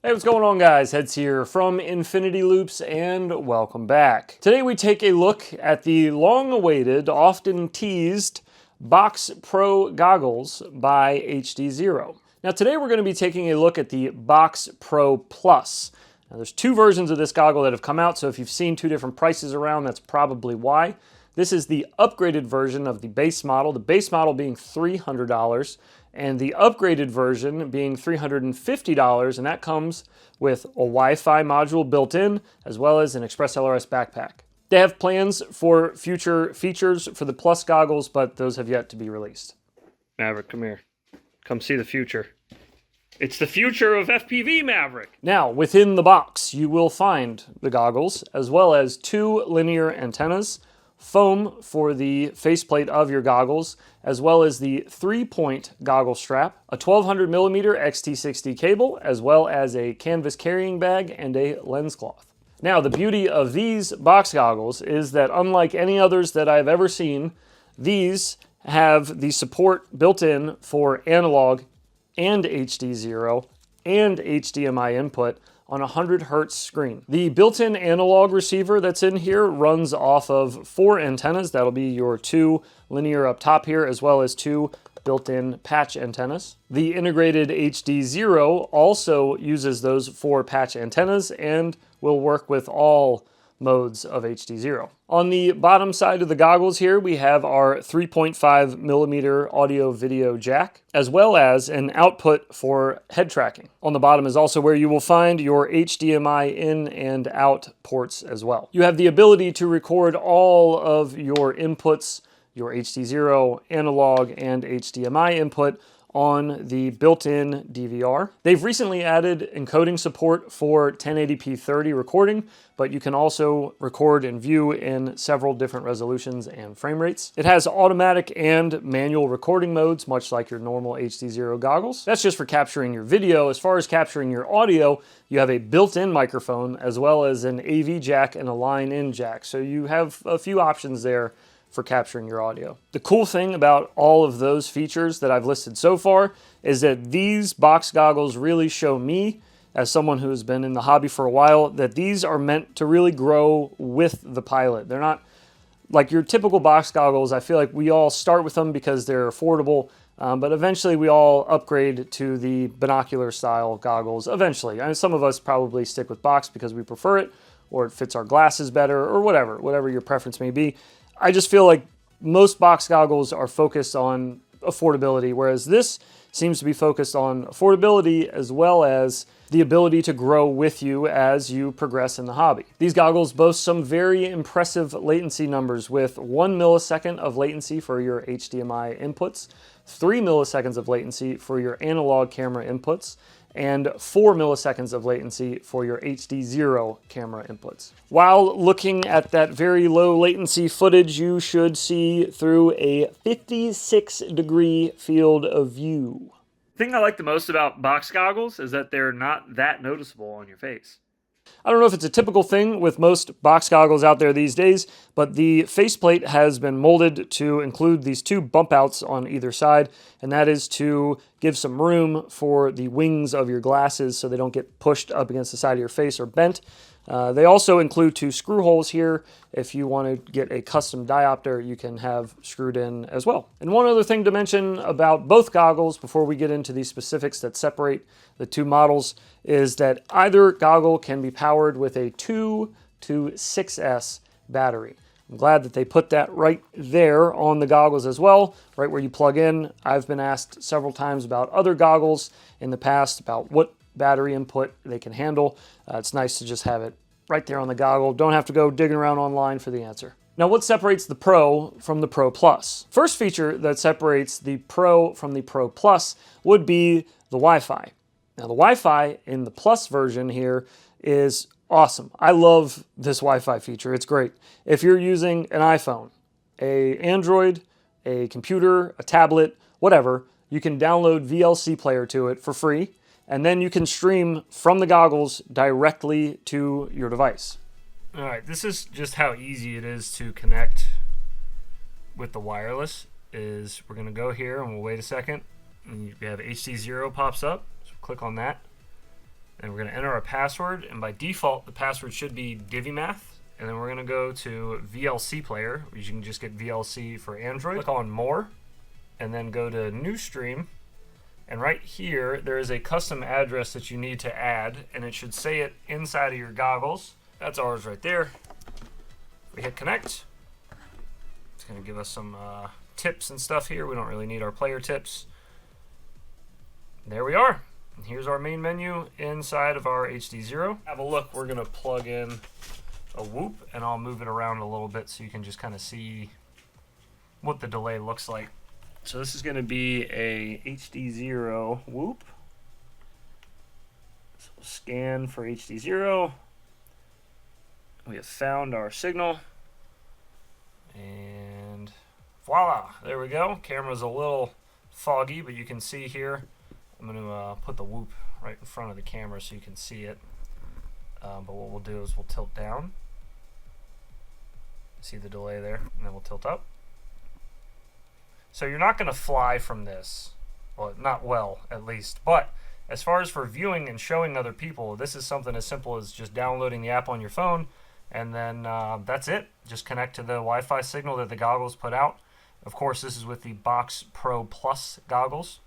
Hey, what's going on, guys? Heads here from Infinity Loops, and welcome back. Today we take a look at the long-awaited, often teased BoxPro goggles by HDZero. Now today we're going to be taking a look at the BoxPro Plus. Now there's two versions of this goggle that have come out, so if you've seen two different prices around, that's probably why. This is the upgraded version of the base model being $300, and the upgraded version being $350, and that comes with a Wi-Fi module built in, as well as an Express LRS backpack. They have plans for future features for the Plus goggles, but those have yet to be released. Maverick, come here. Come see the future. It's the future of FPV, Maverick! Now, within the box, you will find the goggles, as well as two linear antennas, foam for the faceplate of your goggles, as well as the 3-point goggle strap, a 1200mm XT60 cable, as well as a canvas carrying bag and a lens cloth. Now, the beauty of these box goggles is that unlike any others that I've ever seen, these have the support built in for analog and HDZero and HDMI input on a 100 Hz screen. The built-in analog receiver that's in here runs off of 4 antennas. That'll be your 2 linear up top here, as well as 2 built-in patch antennas. The integrated HDZero also uses those 4 patch antennas and will work with all modes of HDZero. On the bottom side of the goggles here, we have our 3.5mm audio video jack, as well as an output for head tracking. On the bottom is also where you will find your HDMI in and out ports as well. You have the ability to record all of your inputs, your HDZero, analog, and HDMI input on the built-in DVR. They've recently added encoding support for 1080p 30 recording, but you can also record and view in several different resolutions and frame rates. It has automatic and manual recording modes, much like your normal HDZero goggles. That's just for capturing your video. As far as capturing your audio, you have a built-in microphone, as well as an AV jack and a line-in jack. So you have a few options there for capturing your audio. The cool thing about all of those features that I've listed so far is that these box goggles really show me, as someone who has been in the hobby for a while, that these are meant to really grow with the pilot. They're not like your typical box goggles. I feel like we all start with them because they're affordable, but eventually we all upgrade to the binocular style goggles eventually. And some of us probably stick with box because we prefer it, or it fits our glasses better, or whatever your preference may be. I just feel like most box goggles are focused on affordability, whereas this seems to be focused on affordability as well as the ability to grow with you as you progress in the hobby. These goggles boast some very impressive latency numbers, with 1 millisecond of latency for your HDMI inputs, 3 milliseconds of latency for your analog camera inputs, and 4 milliseconds of latency for your HDZero camera inputs. While looking at that very low latency footage, you should see through a 56-degree field of view. The thing I like the most about box goggles is that they're not that noticeable on your face. I don't know if it's a typical thing with most box goggles out there these days, but the faceplate has been molded to include these 2 bump outs on either side, and that is to give some room for the wings of your glasses so they don't get pushed up against the side of your face or bent. They also include 2 screw holes here. If you want to get a custom diopter, you can have screwed in as well. And one other thing to mention about both goggles before we get into the specifics that separate the 2 models is that either goggle can be powered with a 2 to 6S battery. I'm glad that they put that right there on the goggles as well, right where you plug in. I've been asked several times about other goggles in the past about what battery input they can handle. It's nice to just have it right there on the goggle. Don't have to go digging around online for the answer. Now, what separates the Pro from the Pro Plus? First feature that separates the Pro from the Pro Plus would be the Wi-Fi. Now, the Wi-Fi in the Plus version here is awesome. I love this Wi-Fi feature. It's great. If you're using an iPhone, an Android, a computer, a tablet, whatever, you can download VLC player to it for free, and then you can stream from the goggles directly to your device. All right, this is just how easy it is to connect with the wireless. We're going to go here and we'll wait a second. And you have HDZero pops up, so click on that. And we're going to enter our password, and by default the password should be DiviMath. And then we're going to go to VLC Player. You can just get VLC for Android. Click on More, and then go to New Stream. And right here, there is a custom address that you need to add, and it should say it inside of your goggles. That's ours right there. We hit connect. It's going to give us some tips and stuff here. We don't really need our player tips. There we are. And here's our main menu inside of our HDZero. Have a look. We're going to plug in a whoop, and I'll move it around a little bit so you can just kind of see what the delay looks like. So this is going to be a HDZero whoop. So we'll scan for HDZero. We have found our signal. And voila, there we go. Camera's a little foggy, but you can see here. I'm going to put the whoop right in front of the camera so you can see it. But what we'll do is we'll tilt down. See the delay there? And then we'll tilt up. So you're not going to fly from this. Well, not well, at least. But as far as for viewing and showing other people, this is something as simple as just downloading the app on your phone. And then that's it. Just connect to the Wi-Fi signal that the goggles put out. Of course, this is with the BoxPro Plus goggles.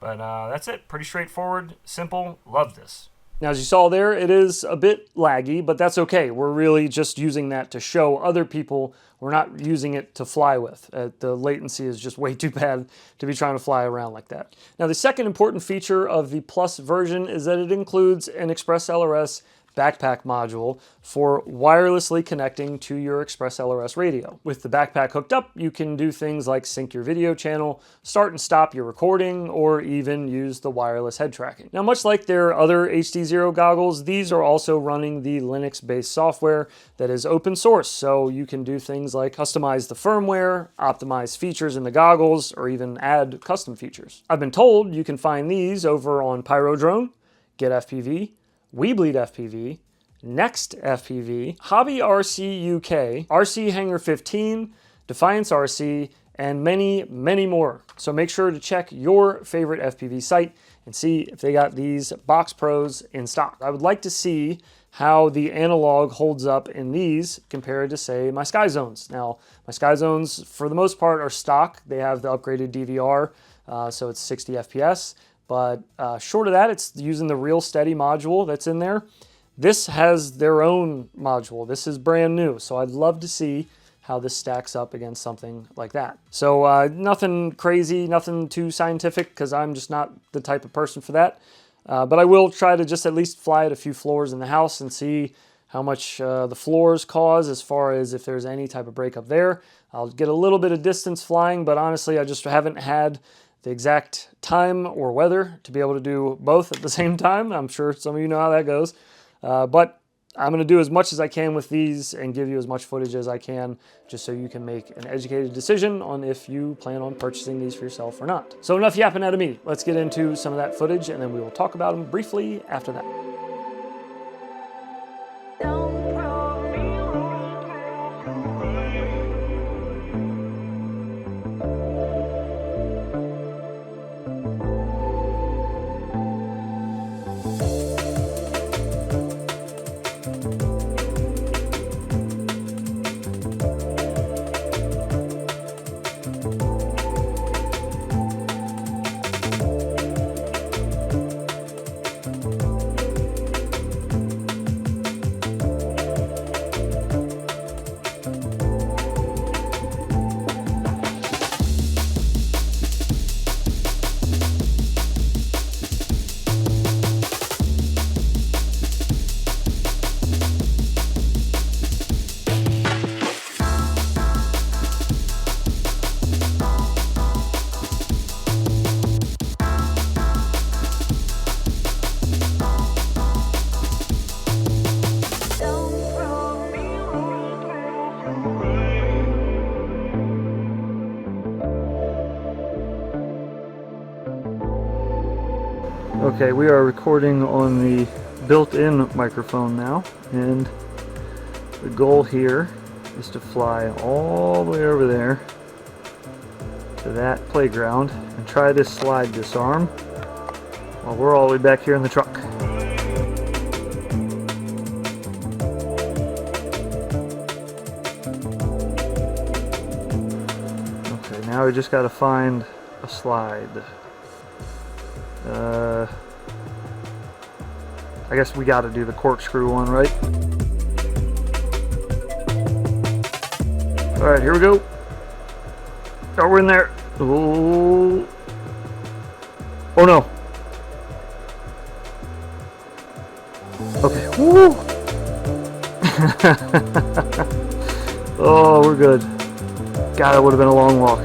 But that's it. Pretty straightforward, simple. Love this. Now, as you saw there, it is a bit laggy, but that's okay. We're really just using that to show other people. We're not using it to fly with. The latency is just way too bad to be trying to fly around like that. Now, the second important feature of the Plus version is that it includes an Express LRS backpack module for wirelessly connecting to your Express LRS radio. With the backpack hooked up, you can do things like sync your video channel, start and stop your recording, or even use the wireless head tracking. Now, much like their other HDZero goggles, these are also running the Linux-based software that is open source, so you can do things like customize the firmware, optimize features in the goggles, or even add custom features. I've been told you can find these over on PyroDrone, Get FPV, WeBleed FPV, Next FPV, Hobby RC UK, RC Hangar 15, Defiance RC, and many, many more. So make sure to check your favorite FPV site and see if they got these BoxPros in stock. I would like to see how the analog holds up in these compared to, say, my Sky Zones. Now, my Sky Zones, for the most part, are stock. They have the upgraded DVR, so it's 60 FPS. But short of that, it's using the Real Steady module that's in there. This has their own module. This is brand new, so I'd love to see how this stacks up against something like that. So nothing crazy, nothing too scientific, because I'm just not the type of person for that. But I will try to just at least fly it a few floors in the house and see how much the floors cause as far as if there's any type of breakup there. I'll get a little bit of distance flying, but honestly, I just haven't had the exact time or weather to be able to do both at the same time. I'm sure some of you know how that goes. But I'm going to do as much as I can with these and give you as much footage as I can, just so you can make an educated decision on if you plan on purchasing these for yourself or not. So enough yapping out of me. Let's get into some of that footage, and then we will talk about them briefly after that. Okay, we are recording on the built-in microphone now, and the goal here is to fly all the way over there to that playground and try to slide this arm while we're all the way back here in the truck. Now we just got to find a slide. I guess we got to do the corkscrew one, right? All right, here we go. Oh, we're in there. Oh, oh no. Okay. Woo. Oh, we're good. God, that would have been a long walk.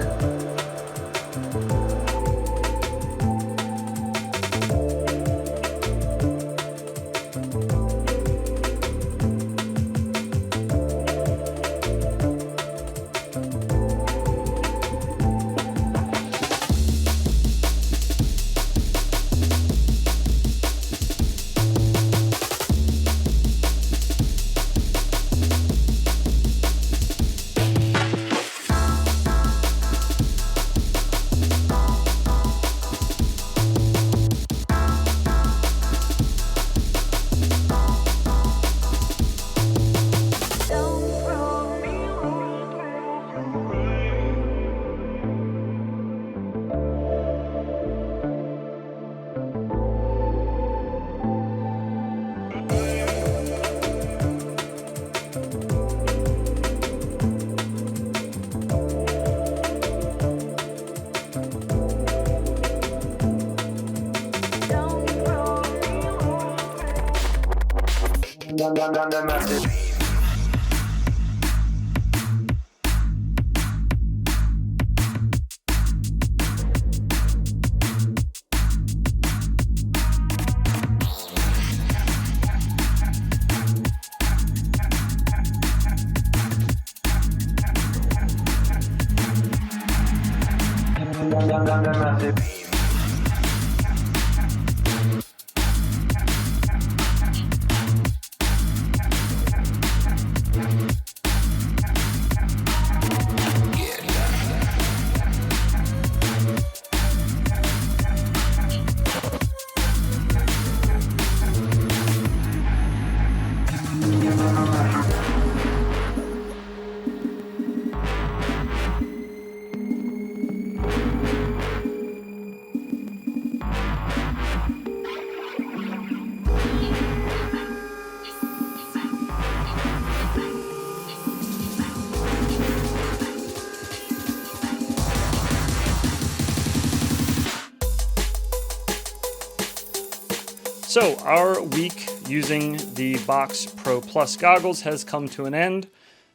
So our week using the BoxPro Plus goggles has come to an end,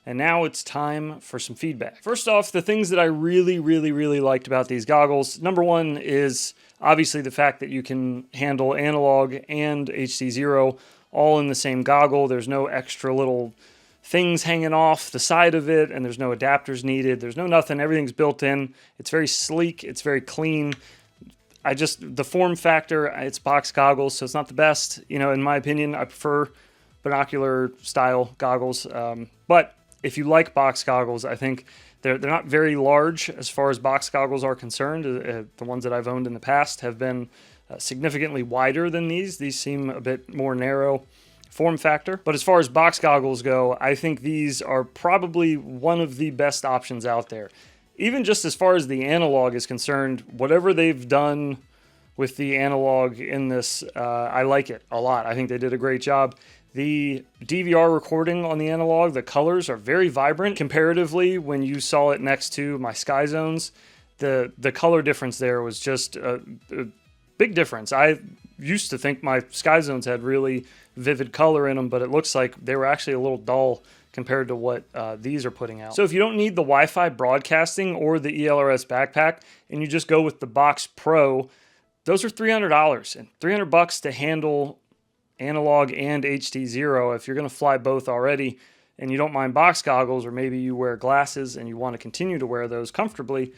and now it's time for some feedback. First off, the things that I really liked about these goggles. Number one is obviously the fact that you can handle analog and HDZero all in the same goggle. There's no extra little things hanging off the side of it, and there's no adapters needed. There's no nothing. Everything's built in. It's very sleek. It's very clean. The form factor, it's box goggles, so it's not the best. You know, in my opinion, I prefer binocular style goggles. But if you like box goggles, I think they're not very large as far as box goggles are concerned. The ones that I've owned in the past have been significantly wider than these. These seem a bit more narrow form factor. But as far as box goggles go, I think these are probably one of the best options out there. Even just as far as the analog is concerned, whatever they've done with the analog in this, I like it a lot. I think they did a great job. The DVR recording on the analog, the colors are very vibrant. Comparatively, when you saw it next to my Sky Zones, the color difference there was just a big difference. I used to think my Sky Zones had really vivid color in them, but it looks like they were actually a little dull compared to what these are putting out. So if you don't need the Wi-Fi broadcasting or the ELRS backpack, and you just go with the BoxPro, those are $300, and $300 to handle analog and HDZero. If you're going to fly both already, and you don't mind box goggles, or maybe you wear glasses and you want to continue to wear those comfortably,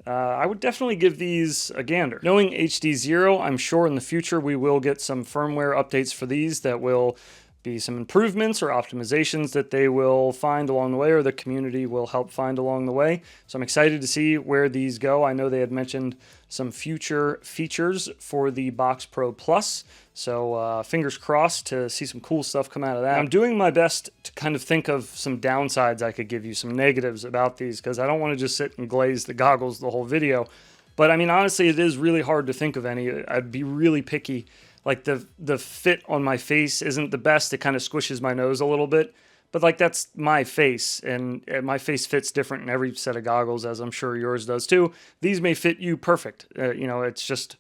I would definitely give these a gander. Knowing HDZero, I'm sure in the future we will get some firmware updates for these that will be some improvements or optimizations that they will find along the way, or the community will help find along the way. So I'm excited to see where these go. I know they had mentioned some future features for the BoxPro Plus, so fingers crossed to see some cool stuff come out of that. I'm doing my best to kind of think of some downsides I could give you, some negatives about these, because I don't want to just sit and glaze the goggles the whole video. But I mean, honestly, it is really hard to think of any. I'd be really picky. Like the fit on my face isn't the best. It kind of squishes my nose a little bit. But like that's my face, and my face fits different in every set of goggles, as I'm sure yours does too. These may fit you perfect. You know, it's just,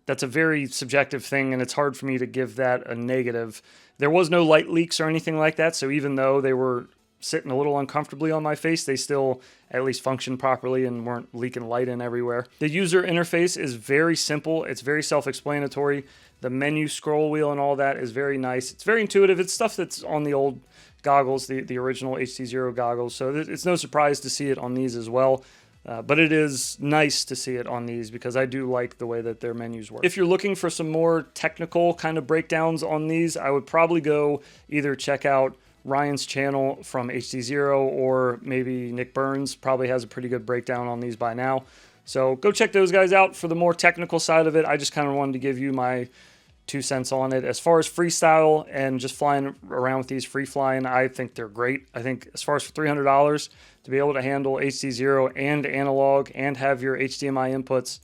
that's a very subjective thing, and it's hard for me to give that a negative. There was no light leaks or anything like that, so even though they were sitting a little uncomfortably on my face, they still at least functioned properly and weren't leaking light in everywhere. The user interface is very simple. It's very self-explanatory. The menu scroll wheel and all that is very nice. It's very intuitive. It's stuff that's on the old goggles, the original HDZero goggles, so it's no surprise to see it on these as well. But it is nice to see it on these because I do like the way that their menus work. If you're looking for some more technical kind of breakdowns on these, I would probably go either check out Ryan's channel from HDZero, or maybe Nick Burns probably has a pretty good breakdown on these by now. So go check those guys out for the more technical side of it. I just kind of wanted to give you my 2 cents on it. As far as freestyle and just flying around with these, free flying, I think they're great. I think as far as for $300 to be able to handle HDZero and analog and have your HDMI inputs,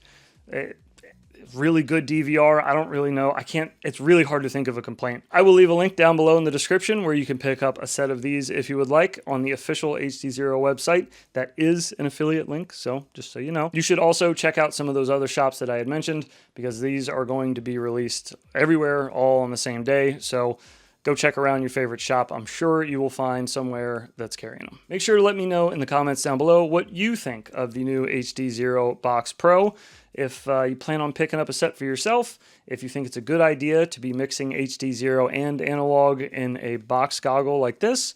really good DVR. I don't really know. It's really hard to think of a complaint. I will leave a link down below in the description where you can pick up a set of these if you would like on the official HDZero website. That is an affiliate link, so just so you know. You should also check out some of those other shops that I had mentioned, because these are going to be released everywhere all on the same day. So go check around your favorite shop. I'm sure you will find somewhere that's carrying them. Make sure to let me know in the comments down below what you think of the new HDZero BoxPro. If you plan on picking up a set for yourself, if you think it's a good idea to be mixing HDZero and analog in a box goggle like this,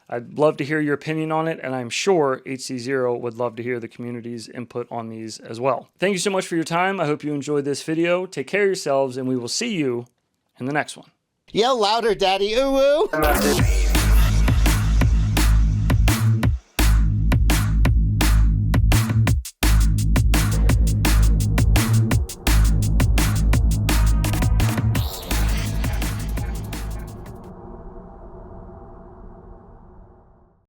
I'd love to hear your opinion on it, and I'm sure HDZero would love to hear the community's input on these as well. Thank you so much for your time. I hope you enjoyed this video. Take care of yourselves, and we will see you in the next one. Yell louder, Daddy. Ooh, ooh.